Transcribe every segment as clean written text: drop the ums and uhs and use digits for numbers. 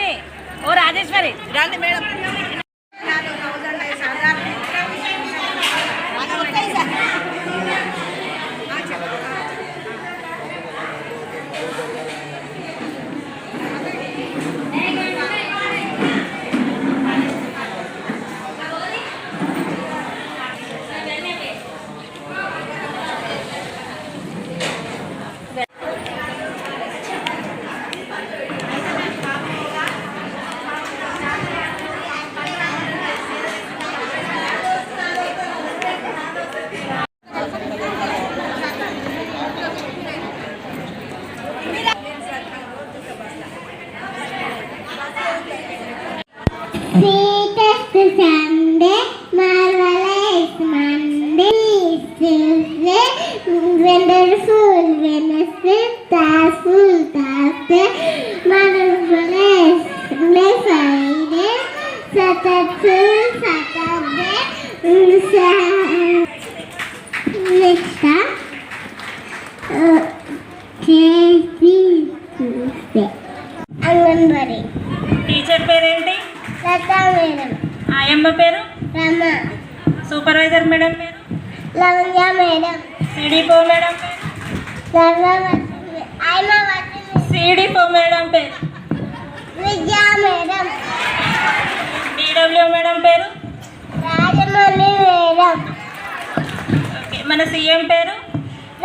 రాజేశ్వరి ఓ రాజేశ్వరి రండి madam. Sweetest Sunday, marvelous Monday, Tuesday, wonderful Wednesday, Thursday, marvelous Friday, Saturday, next Tuesday. Anganwadi teacher పేరేంటి? Lata madam. ఆయమ్మ పేరు? Rama. Supervisor madam పేరు? Lavanya madam. సిడిపో madam పేరు? సిడిపో madam పేరు? విద్యా మేడం. డిడబ్ల్యూ మేడం పేరు? రాజమౌళి మేడం. ఓకే, మన సీఎం పేరు?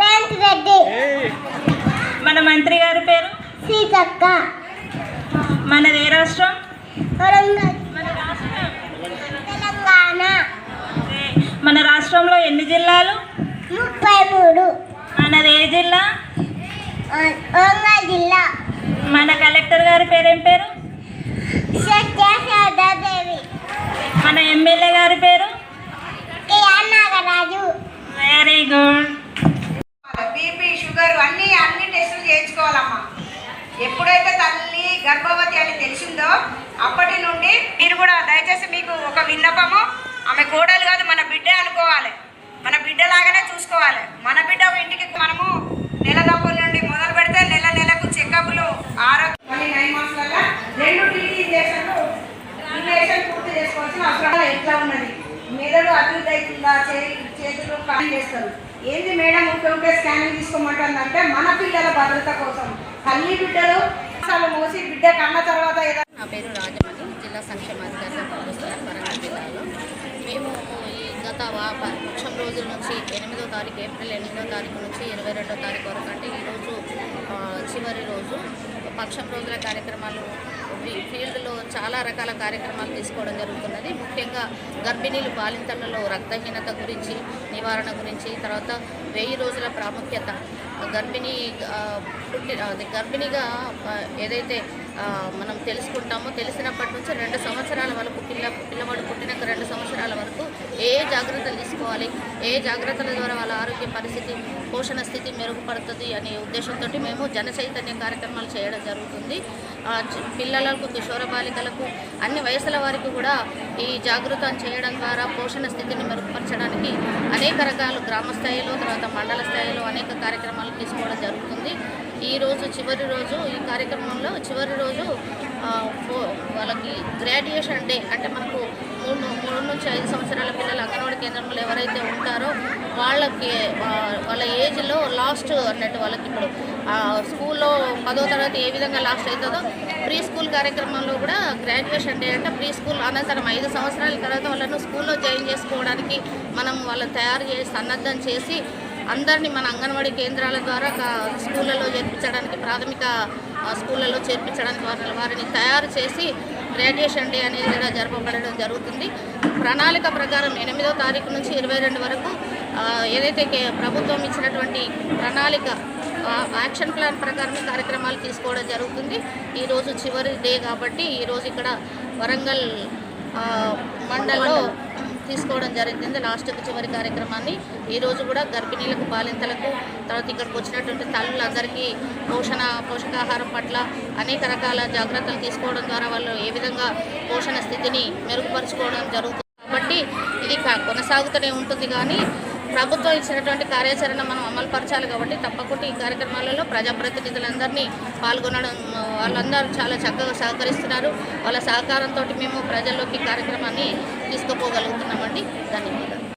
రేవంత్ రెడ్డి. మన మంత్రి గారి పేరు? సీతక్క. మనది ఏ రాష్ట్రం? వరంగల్. మన రాష్ట్రం తెలంగాణ. మన రాష్ట్రంలో ఎన్ని జిల్లాలు? 33. మనది ఏ జిల్లా? వరంగల్ జిల్లా. మన కలెక్టర్ గారి పేరేం పేరు? సత్యశారదాదేవి. మన ఎమ్మెల్యే గారి పేరు? K R Nagaraju. Very good. BP sugar అన్ని టెస్టులు చేయించుకోవాలమ్మా. ఎప్పుడైతే తల్లి గర్భవతి అని తెలిసిందో అప్పటి నుండి మీరు కూడా దయచేసి మీకు ఒక విన్నపము, ఆమె కోడలు కాదు మన బిడ్డే అనుకోవాలి, మన బిడ్డలాగానే చూసుకోవాలి. మన బిడ్డ ఇంటికి మనము నెలదప్పుల నుండి మొదలు పెడితే నెలకు చెకప్లు, ఆరోగ్యం 9 మంత్స్లలో 2 టీటీ ఇంజెక్షన్ పూర్తి చేసుకోవాల్సిన అవసరం ఎట్లా ఉన్నది, మెదడు అభివృద్ధి అవుతుందా, చేతులు ఖాళీ చేస్తారు. ఏంది మేడం ఉంటే స్కానింగ్ తీసుకోమంటుందంటే మన పిల్లల భద్రత కోసం తల్లి బిడ్డలు అసలు మోసి బిడ్డ కన్న తర్వాత ఏదో. నా పేరు రాజమణి, జిల్లా సంక్షేమాధికారి పనిచేస్తున్నాను వరంగల్ జిల్లాలో. మేము ఈ గత పక్షం రోజుల నుంచి 8వ తారీఖు ఏప్రిల్ 8వ తారీఖు నుంచి 22వ తారీఖు వరకు, అంటే ఈరోజు చివరి రోజు పక్షం రోజుల కార్యక్రమాలు ఫీల్డ్లో చాలా రకాల కార్యక్రమాలు తీసుకోవడం జరుగుతున్నది. ముఖ్యంగా గర్భిణీలు బాలింతలలో రక్తహీనత గురించి, నివారణ గురించి, తర్వాత 1000 రోజుల ప్రాముఖ్యత, గర్భిణిగా ఏదైతే మనం తెలుసుకుంటామో తెలిసినప్పటి నుంచి 2 సంవత్సరాల వరకు పిల్లవాడు పుట్టినాక 2 సంవత్సరాల వరకు ఏ జాగ్రత్తలు తీసుకోవాలి, ఏ జాగ్రత్తల ద్వారా వాళ్ళ ఆరోగ్య పరిస్థితి, పోషణ స్థితి మెరుగుపడుతుంది అనే ఉద్దేశంతో మేము జన చైతన్య కార్యక్రమాలు చేయడం జరుగుతుంది. పిల్లలకు, కిషోర బాలికలకు, అన్ని వయసుల వారికి కూడా ఈ జాగృతం చేయడం ద్వారా పోషణ స్థితిని మెరుగుపరచడానికి అనేక రకాల గ్రామ స్థాయిలో, తర్వాత మండల స్థాయిలో అనేక కార్యక్రమాలు తీసుకోవడం జరుగుతుంది. ఈరోజు చివరి రోజు, ఈ కార్యక్రమంలో చివరి రోజు వాళ్ళకి గ్రాడ్యుయేషన్ డే, అంటే మనకు 3 నుంచి 5 సంవత్సరాల పిల్లలు అంగన్వాడీ కేంద్రంలో ఎవరైతే ఉంటారో వాళ్ళకి వాళ్ళ ఏజ్లో లాస్ట్ అన్నట్టు, వాళ్ళకి ఇప్పుడు స్కూల్లో 10వ తరగతి ఏ విధంగా లాస్ట్ అవుతుందో ప్రీ స్కూల్ కార్యక్రమంలో కూడా గ్రాడ్యుయేషన్ డే అంటే ప్రీ స్కూల్ అనంతరం 5 సంవత్సరాల తర్వాత వాళ్ళను స్కూల్లో జాయిన్ చేసుకోవడానికి మనం వాళ్ళని తయారు చేసి సన్నద్ధం చేసి అందరినీ మన అంగన్వాడీ కేంద్రాల ద్వారా స్కూళ్ళలో చేర్పించడానికి, ప్రాథమిక స్కూళ్ళలో చేర్పించడానికి వారిని తయారు చేసి గ్రాడ్యుయేషన్ డే అనేది కూడా జరపబడడం జరుగుతుంది. ప్రణాళిక ప్రకారం 8వ తారీఖు నుంచి 22 వరకు ఏదైతే ప్రభుత్వం ఇచ్చినటువంటి ప్రణాళిక యాక్షన్ ప్లాన్ ప్రకారం కార్యక్రమాలు తీసుకోవడం జరుగుతుంది. ఈరోజు చివరి డే కాబట్టి ఈరోజు ఇక్కడ వరంగల్ మండల్లో తీసుకోవడం జరిగింది లాస్ట్కి చివరి కార్యక్రమాన్ని. ఈరోజు కూడా గర్భిణీలకు, బాలింతలకు, తర్వాత ఇక్కడికి వచ్చినటువంటి తల్లులందరికీ పోషకాహారం పట్ల అనేక రకాల జాగ్రత్తలు తీసుకోవడం ద్వారా వాళ్ళు ఏ విధంగా పోషణ స్థితిని మెరుగుపరుచుకోవడం జరుగుతుంది. కాబట్టి ఇది కొనసాగుతూనే ఉంటుంది. కానీ ప్రభుత్వం ఇచ్చినటువంటి కార్యాచరణ మనం అమలుపరచాలి కాబట్టి తప్పకుండా ఈ కార్యక్రమాలలో ప్రజాప్రతినిధులందరినీ పాల్గొనడం వాళ్ళందరూ చాలా చక్కగా సహకరిస్తున్నారు. వాళ్ళ సహకారంతో మేము ప్రజల్లోకి కార్యక్రమాన్ని తీసుకుపోగలుగుతున్నామండి. ధన్యవాదాలు.